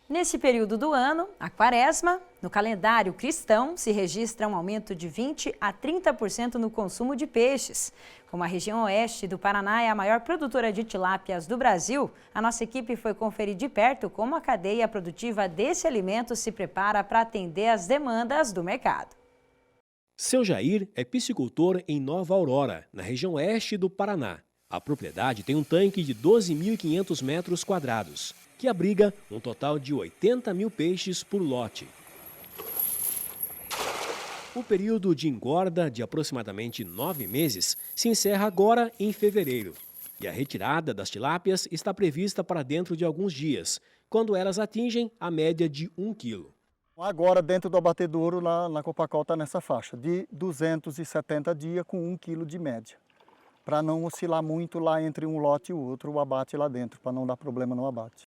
Nesse período do ano, a Quaresma, no calendário cristão, se registra um aumento de 20% a 30% no consumo de peixes. Como a região oeste do Paraná é a maior produtora de tilápias do Brasil, a nossa equipe foi conferir de perto como a cadeia produtiva desse alimento se prepara para atender às demandas do mercado. Seu Jair é piscicultor em Nova Aurora, na região oeste do Paraná. A propriedade tem um tanque de 12.500 metros quadrados, que abriga um total de 80 mil peixes por lote. O período de engorda, de aproximadamente 9 meses, se encerra agora em fevereiro. E a retirada das tilápias está prevista para dentro de alguns dias, quando elas atingem a média de 1 quilo. Agora, dentro do abatedouro, na Copacol está nessa faixa, de 270 dias com 1 quilo de média. Para não oscilar muito lá entre um lote e o outro, o abate lá dentro, para não dar problema no abate.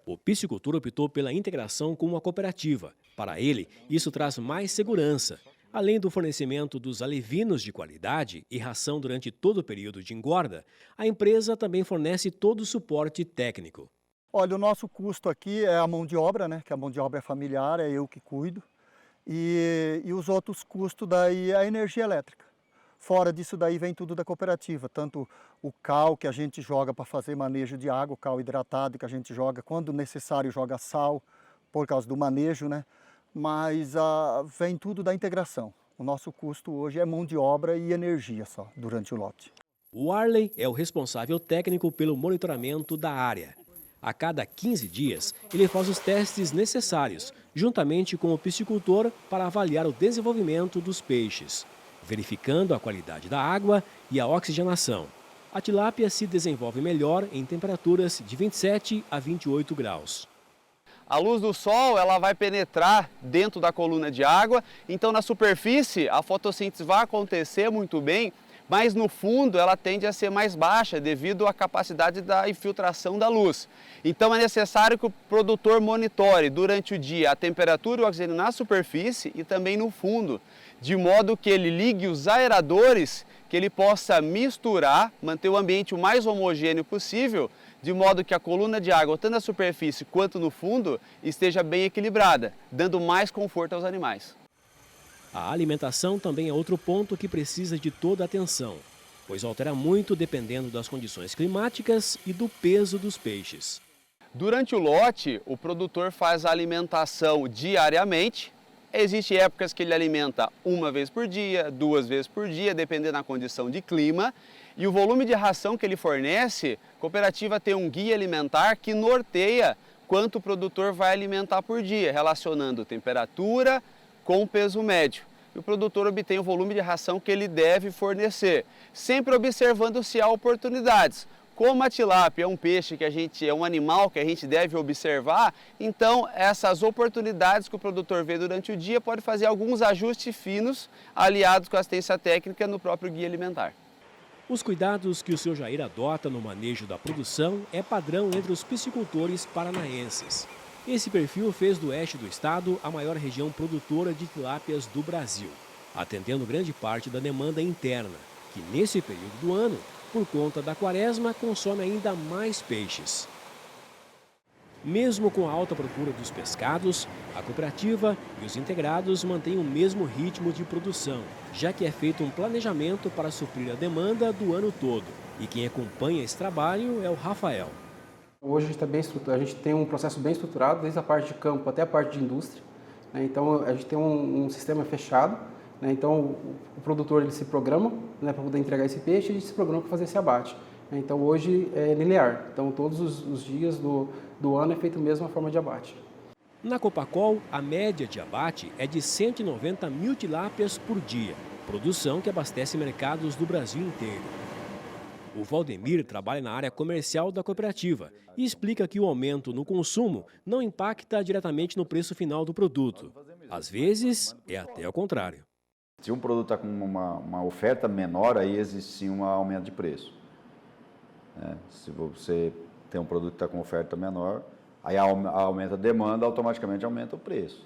O piscicultor optou pela integração com uma cooperativa. Para ele, isso traz mais segurança. Além do fornecimento dos alevinos de qualidade e ração durante todo o período de engorda, a empresa também fornece todo o suporte técnico. Olha, o nosso custo aqui é a mão de obra, né? Que a mão de obra é familiar, é eu que cuido. E os outros custos daí é a energia elétrica. Fora disso daí vem tudo da cooperativa, tanto o cal que a gente joga para fazer manejo de água, o cal hidratado que a gente joga, quando necessário joga sal, por causa do manejo, né? Mas vem tudo da integração. O nosso custo hoje é mão de obra e energia só, durante o lote. O Arley é o responsável técnico pelo monitoramento da área. A cada 15 dias, ele faz os testes necessários, juntamente com o piscicultor, para avaliar o desenvolvimento dos peixes, verificando a qualidade da água e a oxigenação. A tilápia se desenvolve melhor em temperaturas de 27 a 28 graus. A luz do sol ela vai penetrar dentro da coluna de água, então na superfície a fotossíntese vai acontecer muito bem, mas no fundo ela tende a ser mais baixa devido à capacidade da infiltração da luz. Então é necessário que o produtor monitore durante o dia a temperatura e o oxigênio na superfície e também no fundo, de modo que ele ligue os aeradores, que ele possa misturar, manter o ambiente o mais homogêneo possível, de modo que a coluna de água, tanto na superfície quanto no fundo, esteja bem equilibrada, dando mais conforto aos animais. A alimentação também é outro ponto que precisa de toda a atenção, pois altera muito dependendo das condições climáticas e do peso dos peixes. Durante o lote, o produtor faz a alimentação diariamente. Existem épocas que ele alimenta 1 vez por dia, 2 vezes por dia, dependendo da condição de clima. E o volume de ração que ele fornece, a cooperativa tem um guia alimentar que norteia quanto o produtor vai alimentar por dia, relacionando temperatura com o peso médio. E o produtor obtém o volume de ração que ele deve fornecer, sempre observando se há oportunidades. Como a tilápia é um peixe é um animal que a gente deve observar, então essas oportunidades que o produtor vê durante o dia pode fazer alguns ajustes finos aliados com a assistência técnica no próprio guia alimentar. Os cuidados que o seu Jair adota no manejo da produção é padrão entre os piscicultores paranaenses. Esse perfil fez do oeste do estado a maior região produtora de tilápias do Brasil, atendendo grande parte da demanda interna, que nesse período do ano, por conta da quaresma, consome ainda mais peixes. Mesmo com a alta procura dos pescados, a cooperativa e os integrados mantêm o mesmo ritmo de produção, já que é feito um planejamento para suprir a demanda do ano todo. E quem acompanha esse trabalho é o Rafael. Hoje a gente está bem estruturado, a gente tem um processo bem estruturado, desde a parte de campo até a parte de indústria, né? Então a gente tem um sistema fechado, né? Então o produtor ele se programa, né, para poder entregar esse peixe e a gente se programa para fazer esse abate, né? Então hoje é linear, então todos os dias do ano é feita a mesma forma de abate. Na Copacol, a média de abate é de 190 mil tilápias por dia, produção que abastece mercados do Brasil inteiro. O Valdemir trabalha na área comercial da cooperativa e explica que o aumento no consumo não impacta diretamente no preço final do produto. Às vezes, é até ao contrário. Se um produto está com uma oferta menor, aí existe sim um aumento de preço. Se você tem um produto que está com oferta menor, aí aumenta a demanda, automaticamente aumenta o preço.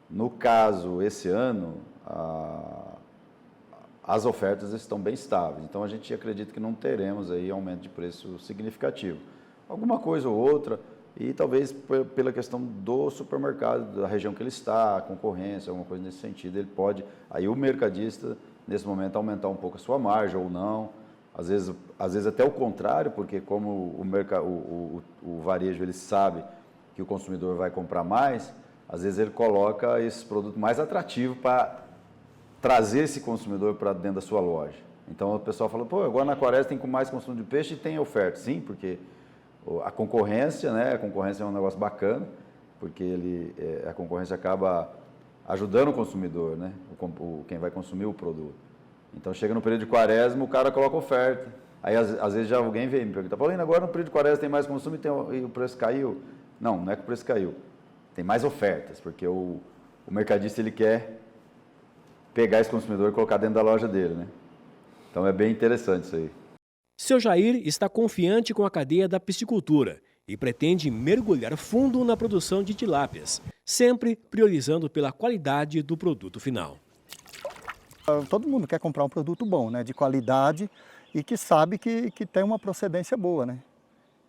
No caso, esse ano, as ofertas estão bem estáveis, então a gente acredita que não teremos aí aumento de preço significativo. Alguma coisa ou outra, e talvez pela questão do supermercado, da região que ele está, a concorrência, alguma coisa nesse sentido, ele pode, aí o mercadista, nesse momento, aumentar um pouco a sua margem ou não, às vezes até o contrário, porque como o varejo ele sabe que o consumidor vai comprar mais, às vezes ele coloca esse produto mais atrativo para trazer esse consumidor para dentro da sua loja. Então o pessoal fala, pô, agora na Quaresma tem mais consumo de peixe e tem oferta. Sim, porque a concorrência, né? A concorrência é um negócio bacana, porque a concorrência acaba ajudando o consumidor, né? Quem vai consumir o produto. Então chega no período de Quaresma, o cara coloca oferta. Aí às vezes já alguém vem me perguntar, Paulinho, agora no período de Quaresma tem mais consumo e o preço caiu? Não é que o preço caiu. Tem mais ofertas, porque o mercadista ele quer pegar esse consumidor e colocar dentro da loja dele, né? Então é bem interessante isso aí. Seu Jair está confiante com a cadeia da piscicultura e pretende mergulhar fundo na produção de tilápias, sempre priorizando pela qualidade do produto final. Todo mundo quer comprar um produto bom, né, de qualidade e que sabe que tem uma procedência boa, né?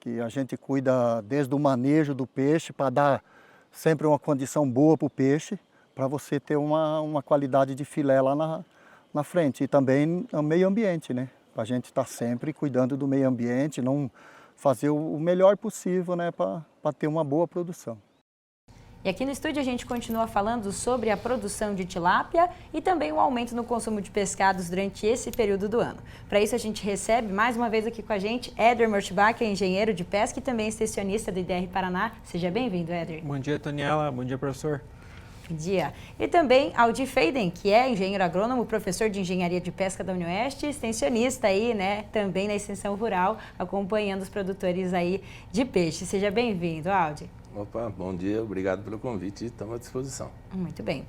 Que a gente cuida desde o manejo do peixe para dar sempre uma condição boa para o peixe, para você ter uma qualidade de filé lá na frente. E também o meio ambiente, né? A gente está sempre cuidando do meio ambiente, não fazer o melhor possível, né, para ter uma boa produção. E aqui no estúdio a gente continua falando sobre a produção de tilápia e também o aumento no consumo de pescados durante esse período do ano. Para isso a gente recebe mais uma vez aqui com a gente Éder Mortbach, engenheiro de pesca e também extensionista do IDR Paraná. Seja bem-vindo, Éder. Bom dia, Toniela. Bom dia, professor. Bom dia. E também Aldi Feiden, que é engenheiro agrônomo, professor de engenharia de pesca da Unioeste, extensionista aí, né, também na extensão rural, acompanhando os produtores aí de peixe. Seja bem-vindo, Aldi. Opa, bom dia, obrigado pelo convite, estamos à disposição. Muito bem.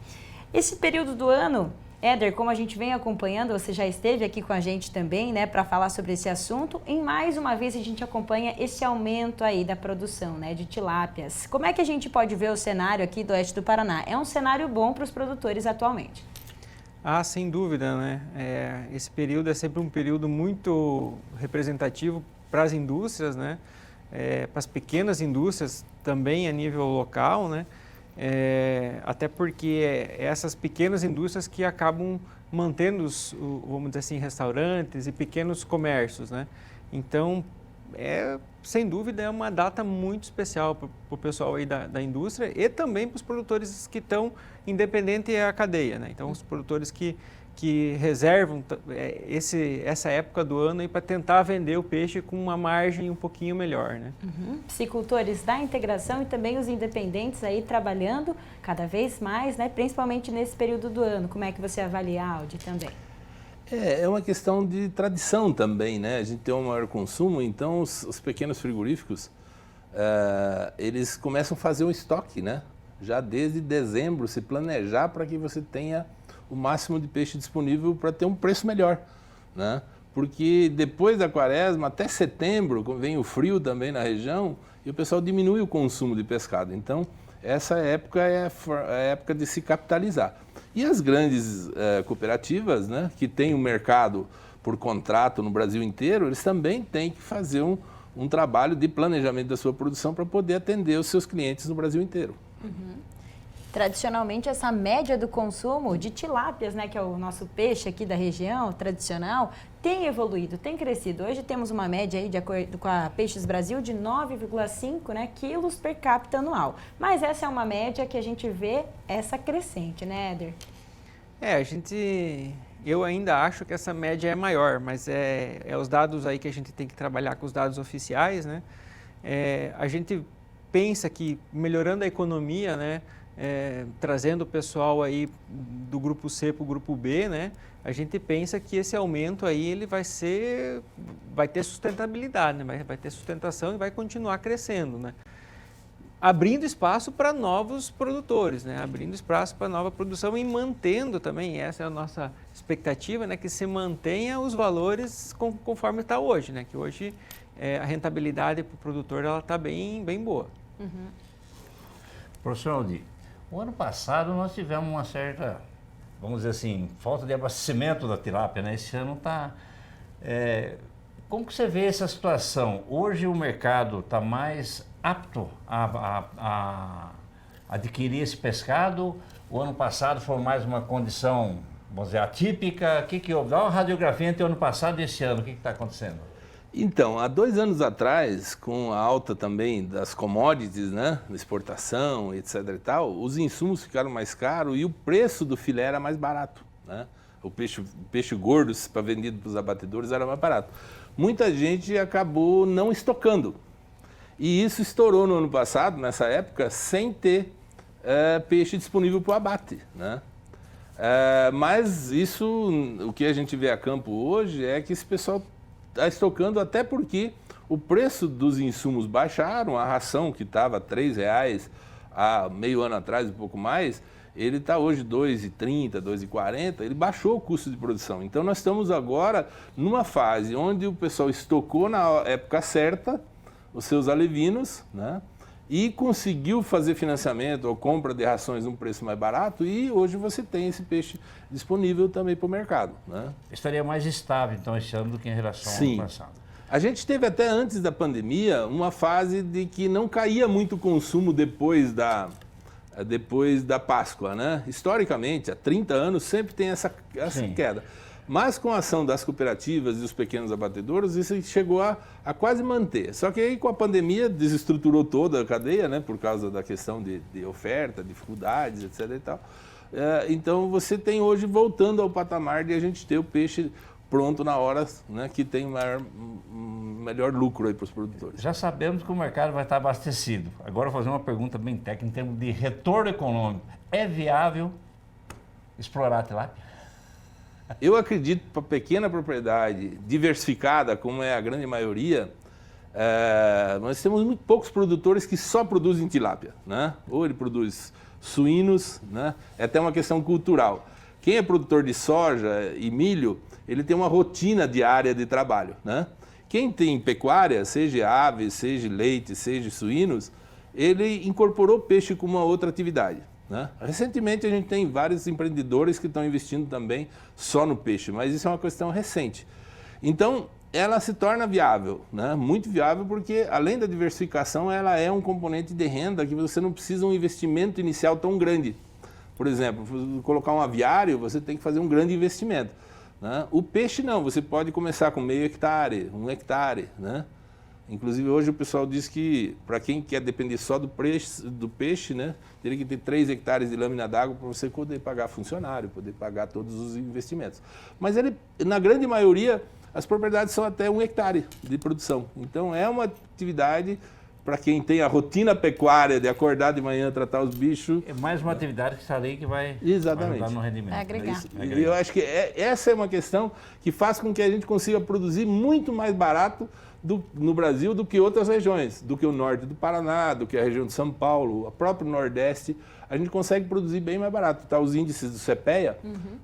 Esse período do ano, Éder, como a gente vem acompanhando, você já esteve aqui com a gente também, né, para falar sobre esse assunto, e mais uma vez a gente acompanha esse aumento aí da produção, né, de tilápias. Como é que a gente pode ver o cenário aqui do oeste do Paraná? É um cenário bom para os produtores atualmente? Ah, sem dúvida, né? Esse período é sempre um período muito representativo para as indústrias, né? Para as pequenas indústrias também a nível local, né? Até porque essas pequenas indústrias que acabam mantendo vamos dizer assim, restaurantes e pequenos comércios, né? Então, sem dúvida, é uma data muito especial para o pessoal aí da indústria e também para os produtores que estão independentes da cadeia, né? Então, os produtores que reservam essa época do ano para tentar vender o peixe com uma margem um pouquinho melhor, né? Piscicultores da integração e também os independentes aí trabalhando cada vez mais, né? Principalmente nesse período do ano. Como é que você avalia, Aldi, também? É uma questão de tradição também, né? A gente tem um maior consumo, então os pequenos frigoríficos, eles começam a fazer um estoque, né? Já desde dezembro, se planejar para que você tenha o máximo de peixe disponível para ter um preço melhor, né? Porque depois da Quaresma, até setembro, vem o frio também na região, e o pessoal diminui o consumo de pescado. Então, essa época é a época de se capitalizar. E as grandes cooperativas, né, que têm um mercado por contrato no Brasil inteiro, eles também têm que fazer um trabalho de planejamento da sua produção para poder atender os seus clientes no Brasil inteiro. Tradicionalmente, essa média do consumo de tilápias, né, que é o nosso peixe aqui da região tradicional, tem evoluído, tem crescido. Hoje temos uma média aí, de acordo com a Peixes Brasil, de 9,5, né, quilos per capita anual. Mas essa é uma média que a gente vê essa crescente, né, Éder? Eu ainda acho que essa média é maior, mas é os dados aí que a gente tem que trabalhar com os dados oficiais, né? A gente pensa que melhorando a economia, né, trazendo o pessoal aí do grupo C para o grupo B, né, a gente pensa que esse aumento aí ele vai ter sustentabilidade, né, vai ter sustentação e vai continuar crescendo, né, abrindo espaço para novos produtores, né, abrindo espaço para nova produção e mantendo também, essa é a nossa expectativa, né, que se mantenha os valores conforme está hoje, né, que hoje a rentabilidade para o produtor ela está bem boa. Professor Aldi, o ano passado nós tivemos uma certa, vamos dizer assim, falta de abastecimento da tilápia, né? Esse ano está... como que você vê essa situação? Hoje o mercado está mais apto a adquirir esse pescado? O ano passado foi mais uma condição, vamos dizer, atípica? O que houve? Dá uma radiografia entre o ano passado e esse ano, o que está acontecendo? Então, há 2 anos atrás, com a alta também das commodities, né, exportação, etc. e tal, os insumos ficaram mais caros e o preço do filé era mais barato, né? O peixe gordo para vendido para os abatedores era mais barato. Muita gente acabou não estocando. E isso estourou no ano passado, nessa época, sem ter peixe disponível para o abate, né? Mas isso, o que a gente vê a campo hoje é que esse pessoal está estocando, até porque o preço dos insumos baixaram, a ração que estava R$ 3,00 há meio ano atrás, um pouco mais, ele está hoje R$ 2,30, R$ 2,40, ele baixou o custo de produção. Então nós estamos agora numa fase onde o pessoal estocou na época certa os seus alevinos, né? E conseguiu fazer financiamento ou compra de rações num preço mais barato e hoje você tem esse peixe disponível também para o mercado, né? Estaria mais estável, então, esse ano do que em relação ao ano passado. A gente teve até antes da pandemia uma fase de que não caía muito o consumo depois da Páscoa, né? Historicamente, há 30 anos, sempre tem essa queda. Mas com a ação das cooperativas e os pequenos abatedouros, isso chegou a quase manter. Só que aí com a pandemia desestruturou toda a cadeia, né? Por causa da questão de oferta, dificuldades, etc. e tal. Então você tem hoje voltando ao patamar de a gente ter o peixe pronto na hora, né? Que tem melhor lucro aí para os produtores. Já sabemos que o mercado vai estar abastecido. Agora eu vou fazer uma pergunta bem técnica em termos de retorno econômico. É viável explorar a tilápia? Eu acredito que para pequena propriedade diversificada, como é a grande maioria, nós temos muito poucos produtores que só produzem tilápia, né? Ou ele produz suínos, né? É até uma questão cultural. Quem é produtor de soja e milho, ele tem uma rotina diária de trabalho, né? Quem tem pecuária, seja aves, seja leite, seja suínos, ele incorporou peixe como uma outra atividade, né? Recentemente a gente tem vários empreendedores que estão investindo também só no peixe, mas isso é uma questão recente. Então, ela se torna viável, né? Muito viável, porque além da diversificação, ela é um componente de renda que você não precisa um investimento inicial tão grande. Por exemplo, colocar um aviário, você tem que fazer um grande investimento, né? O peixe não, você pode começar com meio hectare, 1 hectare, né? Inclusive hoje o pessoal diz que para quem quer depender só do peixe, né, teria que ter 3 hectares de lâmina d'água para você poder pagar funcionário, poder pagar todos os investimentos. Mas ele, na grande maioria, as propriedades são até 1 hectare de produção. Então é uma atividade para quem tem a rotina pecuária de acordar de manhã, tratar os bichos. É mais uma atividade que está ali que vai ajudar no rendimento. É agregar. E eu acho que essa é uma questão que faz com que a gente consiga produzir muito mais barato no Brasil do que outras regiões, do que o norte do Paraná, do que a região de São Paulo, o próprio Nordeste. A gente consegue produzir bem mais barato. Tá, os índices do CPEA,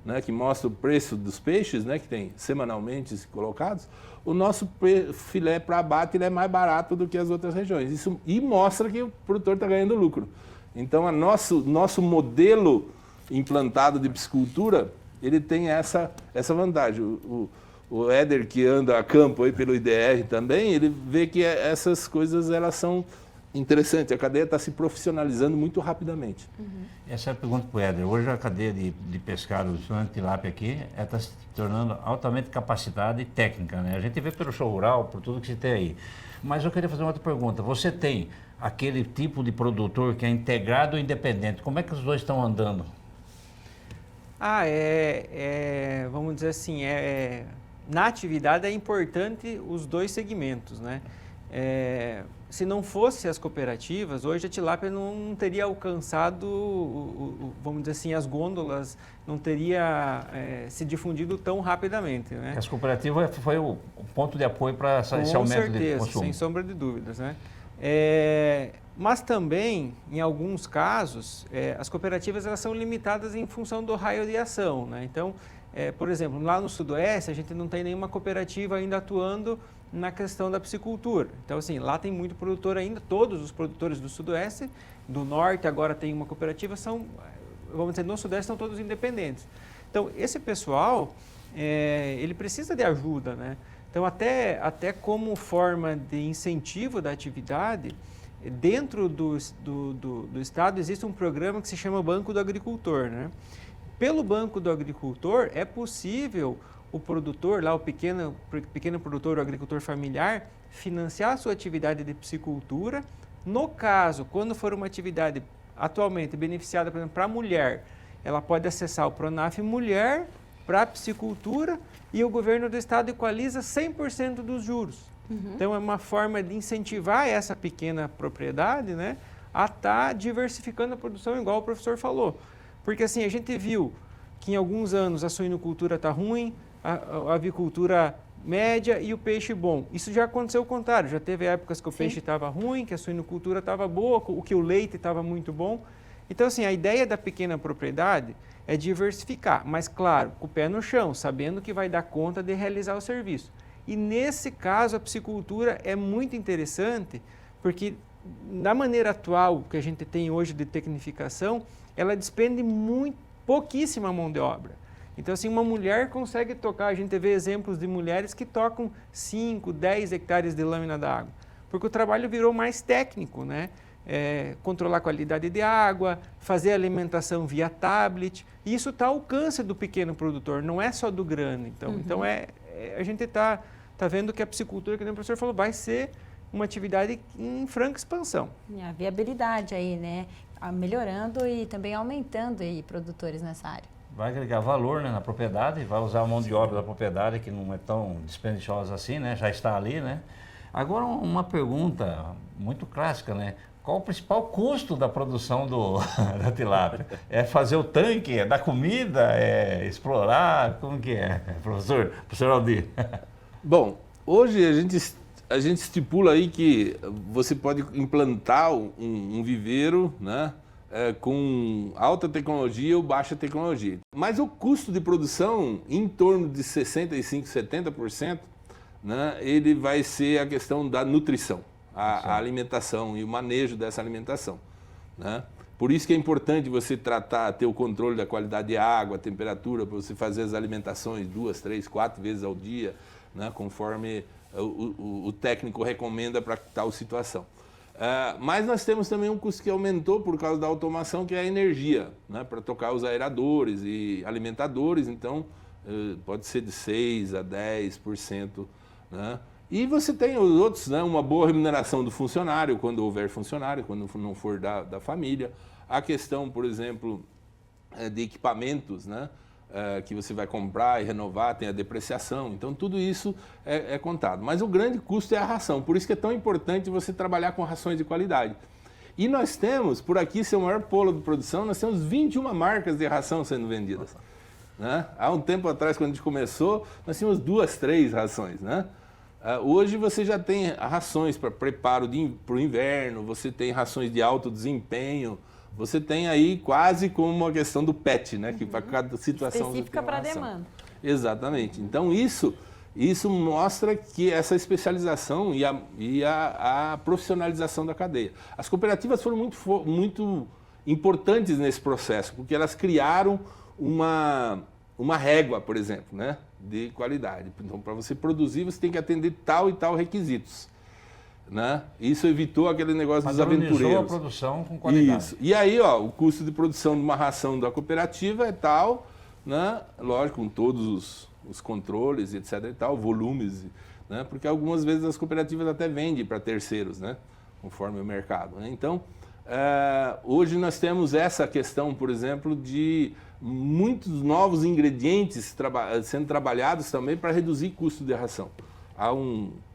né, que mostra o preço dos peixes, né, que tem semanalmente colocados, o nosso filé para abate ele é mais barato do que as outras regiões. Isso, e mostra que o produtor está ganhando lucro. Então, nosso modelo implantado de piscicultura, ele tem essa vantagem. O Éder, que anda a campo aí pelo IDR também, ele vê que essas coisas elas são interessantes. A cadeia está se profissionalizando muito rapidamente. Essa é a pergunta para o Éder. Hoje a cadeia de pescado, principalmente tilápia aqui, está se tornando altamente capacitada e técnica, né? A gente vê pelo show rural, por tudo que se tem aí. Mas eu queria fazer uma outra pergunta. Você tem aquele tipo de produtor que é integrado ou independente. Como é que os dois estão andando? Vamos dizer assim, na atividade é importante os dois segmentos, né? Se não fosse as cooperativas, hoje a tilápia não teria alcançado, vamos dizer assim, as gôndolas, não teria se difundido tão rapidamente, né? As cooperativas foi o ponto de apoio para esse aumento de consumo. Com certeza, sem sombra de dúvidas, né? Mas também, em alguns casos, as cooperativas elas são limitadas em função do raio de ação, né? Então, por exemplo, lá no Sudoeste, a gente não tem nenhuma cooperativa ainda atuando na questão da piscicultura. Então, assim, lá tem muito produtor ainda, todos os produtores do Sudoeste, do Norte agora tem uma cooperativa, vamos dizer, no Sudeste são todos independentes. Então, esse pessoal, ele precisa de ajuda, né? Então, até como forma de incentivo da atividade, dentro do Estado existe um programa que se chama Banco do Agricultor, né? Pelo Banco do Agricultor é possível o produtor, lá o pequeno produtor, o agricultor familiar, financiar a sua atividade de piscicultura. No caso, quando for uma atividade atualmente beneficiada, por exemplo, para a mulher, ela pode acessar o Pronaf Mulher para a piscicultura e o governo do estado equaliza 100% dos juros. Então é uma forma de incentivar essa pequena propriedade, né, a estar diversificando a produção, igual o professor falou. Porque assim, a gente viu que em alguns anos a suinocultura está ruim, a avicultura média e o peixe bom. Isso já aconteceu o contrário, já teve épocas que o peixe estava ruim, que a suinocultura estava boa, que o leite estava muito bom. Então assim, a ideia da pequena propriedade é diversificar, mas claro, com o pé no chão, sabendo que vai dar conta de realizar o serviço. E nesse caso a piscicultura é muito interessante, porque na maneira atual que a gente tem hoje de tecnificação, ela despende pouquíssima mão de obra. Então, assim, uma mulher consegue tocar, a gente vê exemplos de mulheres que tocam 5, 10 hectares de lâmina d'água, porque o trabalho virou mais técnico, né? Controlar a qualidade de água, fazer alimentação via tablet, e isso está ao alcance do pequeno produtor, não é só do grande. Então a gente está vendo que a piscicultura, que o professor falou, vai ser uma atividade em franca expansão. E a viabilidade aí, né? Melhorando e também aumentando aí produtores nessa área. Vai agregar valor, né, na propriedade, vai usar a mão de obra da propriedade, que não é tão dispendiciosa assim, né? Já está ali, né? Agora, uma pergunta muito clássica, né? Qual o principal custo da produção da tilápia? É fazer o tanque, é dar comida, é explorar? Como que é, professor Aldir? Bom, hoje a gente estipula aí que você pode implantar um viveiro, né, com alta tecnologia ou baixa tecnologia. Mas o custo de produção, em torno de 65%, 70%, né, ele vai ser a questão da nutrição, a alimentação e o manejo dessa alimentação, né? Por isso que é importante você ter o controle da qualidade de água, a temperatura, para você fazer as alimentações 2, 3, 4 vezes ao dia, né, conforme o técnico recomenda para tal situação. Mas nós temos também um custo que aumentou por causa da automação, que é a energia, né, para tocar os aeradores e alimentadores, então pode ser de 6% a 10%. Né? E você tem os outros, né, uma boa remuneração do funcionário, quando houver funcionário, quando não for da família. A questão, por exemplo, de equipamentos, né, que você vai comprar e renovar, tem a depreciação, então tudo isso é contado. Mas o grande custo é a ração, por isso que é tão importante você trabalhar com rações de qualidade. E nós temos, por aqui, ser o maior polo de produção, nós temos 21 marcas de ração sendo vendidas. Né? Há um tempo atrás, quando a gente começou, nós tínhamos 2, 3 rações. Né? Hoje você já tem rações para preparo para o inverno, você tem rações de alto desempenho, você tem aí quase como uma questão do PET, né? Que para cada situação específica para a demanda. Exatamente. Então isso mostra que essa especialização e a profissionalização da cadeia. As cooperativas foram muito importantes nesse processo, porque elas criaram uma régua, por exemplo, né, de qualidade. Então, para você produzir, você tem que atender tal e tal requisitos. Né? Isso evitou aquele negócio dos aventureiros. A produção com qualidade. Isso. E aí, o custo de produção de uma ração da cooperativa é tal, né? Lógico, com todos os controles, etc. e tal, volumes, né? Porque algumas vezes as cooperativas até vendem para terceiros, né? Conforme o mercado. Né? Então, hoje nós temos essa questão, por exemplo, de muitos novos ingredientes sendo trabalhados também para reduzir custo de ração. Há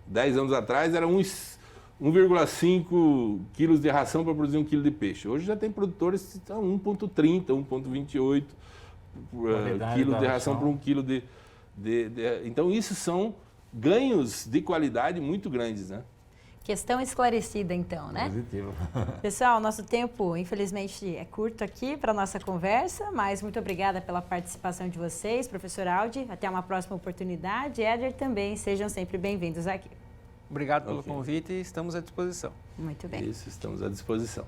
10 anos atrás era 1,5 quilos de ração para produzir 1 quilo de peixe. Hoje já tem produtores que estão 1,30, 1,28 quilos de ração para 1 quilo de... Então, isso são ganhos de qualidade muito grandes, né? Questão esclarecida, então, né? Positivo. Pessoal, nosso tempo, infelizmente, é curto aqui para a nossa conversa, mas muito obrigada pela participação de vocês, professor Aldir. Até uma próxima oportunidade. Éder também, sejam sempre bem-vindos aqui. Obrigado pelo convite e estamos à disposição. Muito bem. Isso, estamos à disposição.